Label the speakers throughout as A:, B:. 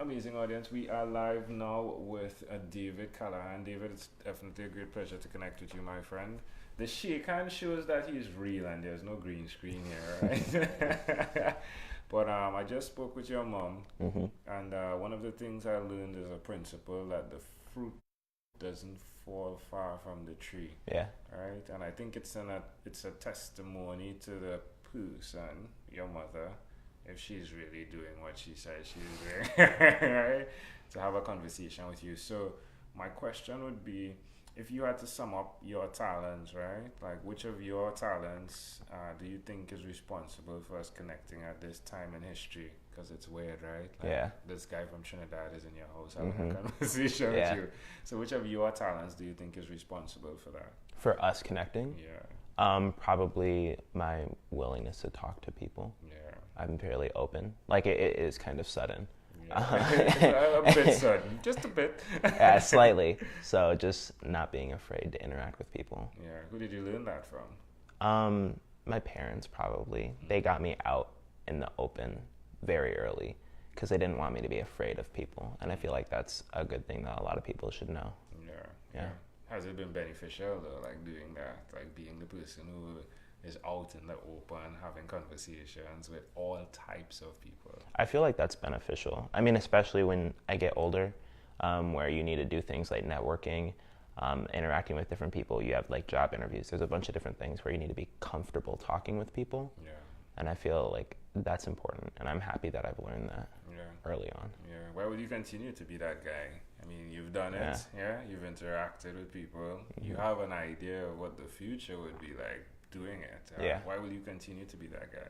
A: amazing audience. We are live now with David Calahan. David, it's definitely a great pleasure to connect with you, my friend. The shake hand shows that he's real and there's no green screen here, right? But I just spoke with your mom, and one of the things I learned is a principle that the fruit doesn't fall far from the tree.
B: Yeah.
A: Right? And I think it's a testimony to the person, your mother, if she's really doing what she says she's doing, right? To have a conversation with you. So my question would be, if you had to sum up your talents, right? Like, which of your talents do you think is responsible for us connecting at this time in history? Because it's weird, right? Like,
B: yeah.
A: This guy from Trinidad is in your house having a conversation with you. So which of your talents do you think is responsible for that?
B: For us connecting?
A: Yeah.
B: Probably my willingness to talk to people.
A: Yeah.
B: I'm fairly open. Like, it is kind of sudden.
A: Yeah. A bit sudden, just a bit.
B: Yeah, slightly. So just not being afraid to interact with people.
A: Yeah. Who did you learn that from?
B: My parents probably. They got me out in the open very early because they didn't want me to be afraid of people, and I feel like that's a good thing that a lot of people should know.
A: Yeah. Has it been beneficial though, like doing that, like being the person who is out in the open, having conversations with all types of people?
B: I feel like that's beneficial. I mean, especially when I get older, where you need to do things like networking, interacting with different people. You have like job interviews. There's a bunch of different things where you need to be comfortable talking with people.
A: Yeah.
B: And I feel like that's important, and I'm happy that I've learned that early on.
A: Yeah. Why would you continue to be that guy? I mean, you've done it. Yeah. You've interacted with people. You have an idea of what the future would be like doing it. Why will you continue to be that guy?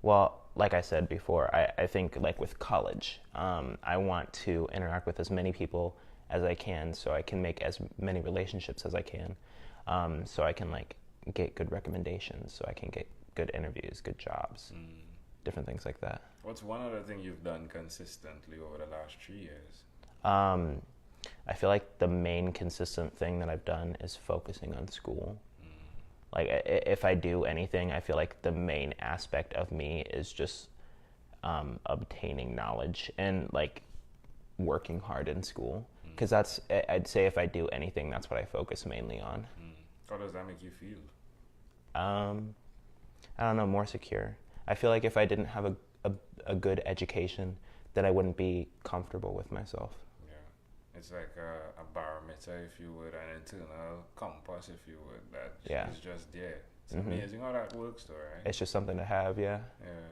B: Well, like I said before, I think like with college, I want to interact with as many people as I can, so I can make as many relationships as I can, so I can like get good recommendations, so I can get good interviews, good jobs, different things like that.
A: What's one other thing you've done consistently over the last 3 years?
B: I feel like the main consistent thing that I've done is focusing on school. Like, if I do anything, I feel like the main aspect of me is just obtaining knowledge and like working hard in school. Because I'd say if I do anything, that's what I focus mainly on.
A: How does that make you feel?
B: I don't know, more secure. I feel like if I didn't have a good education, then I wouldn't be comfortable with myself.
A: Yeah. It's like a barometer, if you would, an internal compass, if you would, that is just there. It's amazing how that works though, right?
B: It's just something to have, yeah.
A: Yeah,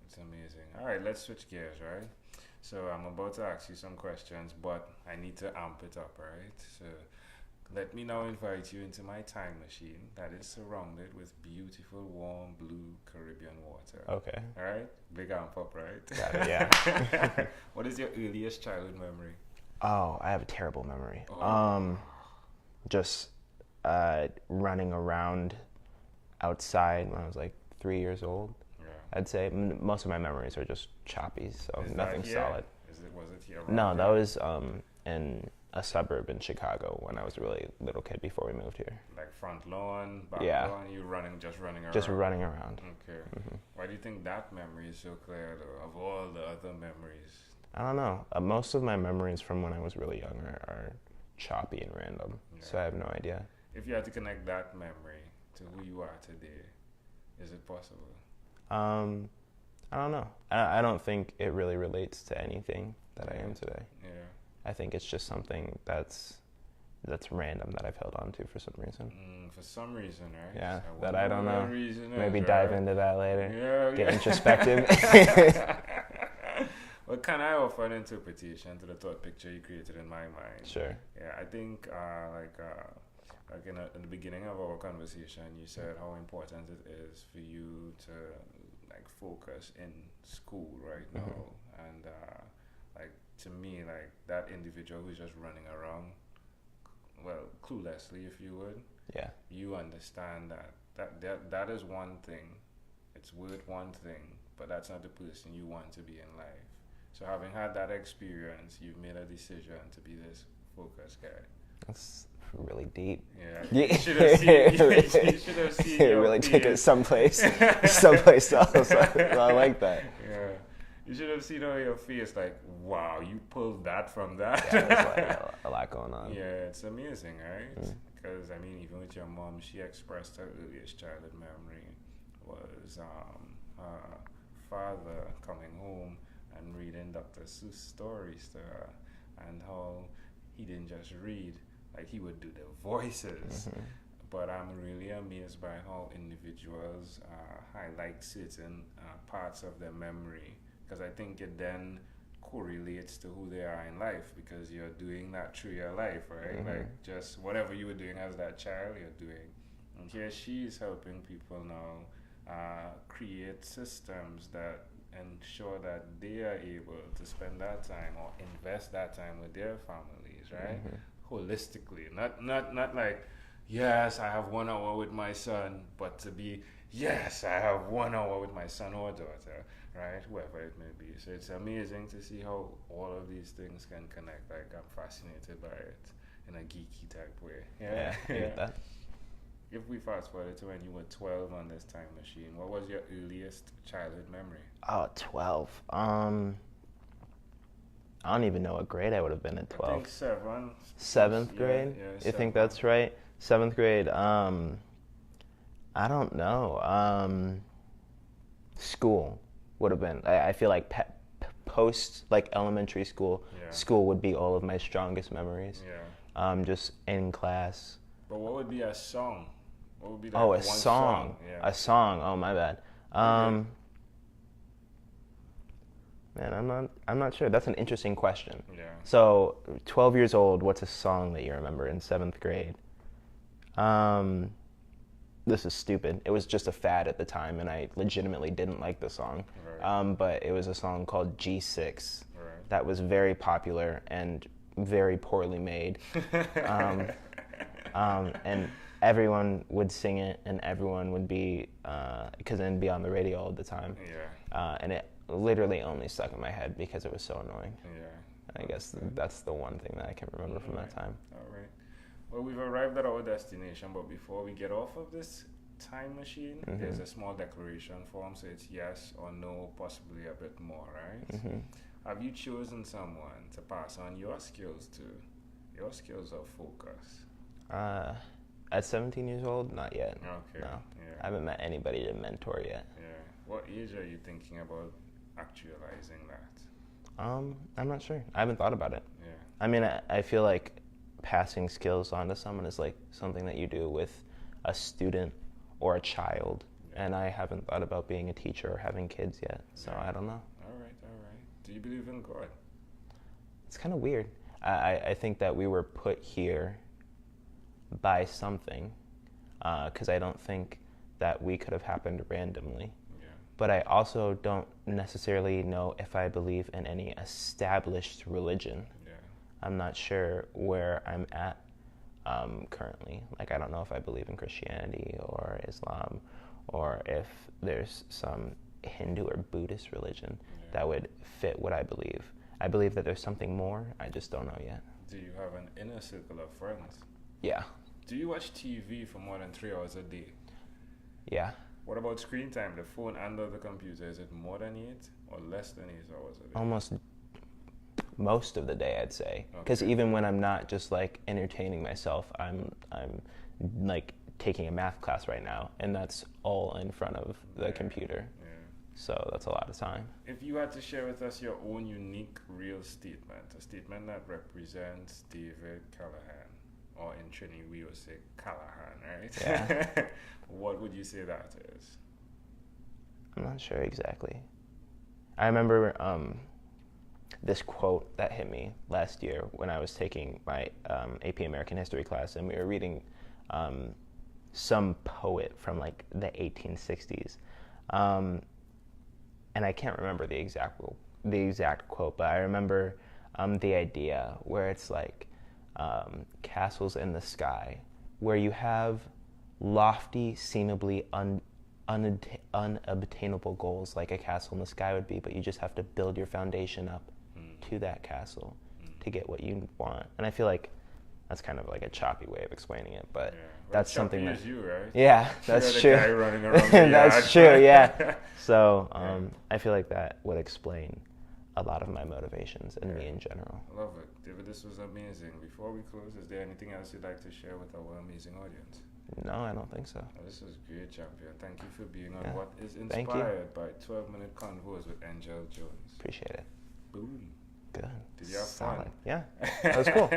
A: it's amazing. All right, let's switch gears, right? So I'm about to ask you some questions, but I need to amp it up, right? So let me now invite you into my time machine that is surrounded with beautiful, warm, blue Caribbean water.
B: Okay.
A: All right? Big amp up, right?
B: Got it, yeah.
A: What is your earliest childhood memory?
B: Oh, I have a terrible memory. Just running around outside when I was like 3 years old. Yeah. I'd say most of my memories are just choppy, so nothing solid.
A: Was it here?
B: No, that was in a suburb in Chicago when I was a really little kid before we moved here.
A: Like front lawn, back lawn, you just running around?
B: Just running around.
A: Okay. Why do you think that memory is so clear though, of all the other memories?
B: I don't know. Most of my memories from when I was really young are choppy and random, so I have no idea.
A: If you had to connect that memory to who you are today, is it possible?
B: I don't know. I don't think it really relates to anything that I am today.
A: Yeah.
B: I think it's just something that's random that I've held on to for some reason.
A: For some reason, right?
B: Yeah, that I don't know. Maybe
A: is,
B: dive
A: right?
B: into that later.
A: Yeah.
B: Get introspective.
A: Well, can I offer an interpretation to the thought picture you created in my mind?
B: Sure.
A: Yeah, I think like in the beginning of our conversation, you said how important it is for you to like focus in school right now, and like to me, like that individual who's just running around, well, cluelessly, if you would.
B: Yeah. You
A: understand that is one thing. It's worth one thing, but that's not the person you want to be in life. So having had that experience, you've made a decision to be this focused guy.
B: That's really deep.
A: Yeah. You should have seen
B: it really took it someplace else. I like that.
A: Yeah. You should have seen on your face, like, wow, you pulled that from that.
B: Yeah, there's like a lot going on.
A: Yeah, it's amazing, right? Because, I mean, even with your mom, she expressed her earliest childhood memory was her father coming home and reading Dr. Seuss stories to her, and how he didn't just read, like he would do the voices. But I'm really amazed by how individuals highlight certain parts of their memory, because I think it then correlates to who they are in life, because you're doing that through your life, right? Like just whatever you were doing as that child, you're doing. And here she is helping people now create systems that ensure that they are able to spend that time or invest that time with their families, right? Holistically, not like, yes, I have 1 hour with my son, but to be, yes, I have 1 hour with my son or daughter, right? Whoever it may be. So it's amazing to see how all of these things can connect. Like, I'm fascinated by it in a geeky type way.
B: Yeah, I get that.
A: If we fast forward to when you were 12 on this time machine, what was your earliest childhood memory?
B: Oh, 12. I don't even know what grade I would have been at 12.
A: I think 7.
B: 7th grade?
A: Yeah,
B: you think that's right? 7th grade. I don't know. School would have been. I feel like post like elementary school, school would be all of my strongest memories.
A: Yeah.
B: Just in class.
A: But what would be a song? What would be
B: Oh, a
A: one
B: song.
A: Yeah.
B: A song. Oh, my bad. Man, I'm not sure. That's an interesting question.
A: Yeah.
B: So, 12 years old, what's a song that you remember in 7th grade? This is stupid. It was just a fad at the time, and I legitimately didn't like the song.
A: Right.
B: But it was a song called G6
A: Right.
B: that was very popular and very poorly made. And everyone would sing it, and everyone would be, because it'd be on the radio all the time.
A: Yeah.
B: And it literally only stuck in my head because it was so annoying.
A: Yeah.
B: I guess that's the one thing that I can remember from that time.
A: All right. Well, we've arrived at our destination, but before we get off of this time machine, there's a small declaration form, so it's yes or no, possibly a bit more, right? Have you chosen someone to pass on your skills to? Your skills of focus?
B: At 17 years old, not yet.
A: Okay.
B: No.
A: Yeah.
B: I haven't met anybody to mentor yet.
A: Yeah. What age are you thinking about actualizing that?
B: I'm not sure. I haven't thought about it.
A: Yeah.
B: I mean, I feel like passing skills on to someone is like something that you do with a student or a child, and I haven't thought about being a teacher or having kids yet, so I don't know.
A: All right. Do you believe in God?
B: It's kind of weird. I think that we were put here by something, because I don't think that we could have happened randomly. But I also don't necessarily know if I believe in any established religion.
A: Yeah.
B: I'm not sure where I'm at currently. Like, I don't know if I believe in Christianity or Islam, or if there's some Hindu or Buddhist religion that would fit what I believe. I believe that there's something more. I just don't know yet.
A: Do you have an inner circle of friends?
B: Yeah.
A: Do you watch TV for more than 3 hours a day?
B: Yeah.
A: What about screen time, the phone and the computer? Is it more than 8 or less than 8 hours a day?
B: Almost most of the day, I'd say. Because even when I'm not just like entertaining myself, I'm like taking a math class right now, and that's all in front of the computer. Yeah. So that's a lot of time. If
A: you had to share with us your own unique, real statement, a statement that represents David Calahan, or in Trinity we would say Calahan, right?
B: Yeah.
A: What would you say that is?
B: I'm not sure exactly. I remember this quote that hit me last year when I was taking my AP American History class, and we were reading some poet from like the 1860s. And I can't remember the exact quote, but I remember the idea where it's like castles in the sky, where you have lofty, seemingly unobtainable goals like a castle in the sky would be, but you just have to build your foundation up to that castle to get what you want. And I feel like That's kind of like a choppy way of explaining it, but
A: Yeah. Well,
B: that's something
A: choppy
B: that.
A: is you, right?
B: Yeah, that's
A: You're
B: true.
A: the guy running around the
B: That's
A: yard.
B: true. Yeah. So I feel like that would explain a lot of my motivations and me in general.
A: I love it, David. This was amazing. Before we close, is there anything else you'd like to share with our amazing audience?
B: No, I don't think so.
A: Oh, this was great, champion. Thank you for being on
B: Yeah.
A: what is
B: Thank you.
A: inspired by 12-minute convos with Angel Jones.
B: Appreciate it.
A: Boom.
B: Good.
A: Did you have
B: Solid.
A: fun?
B: Yeah. That was cool.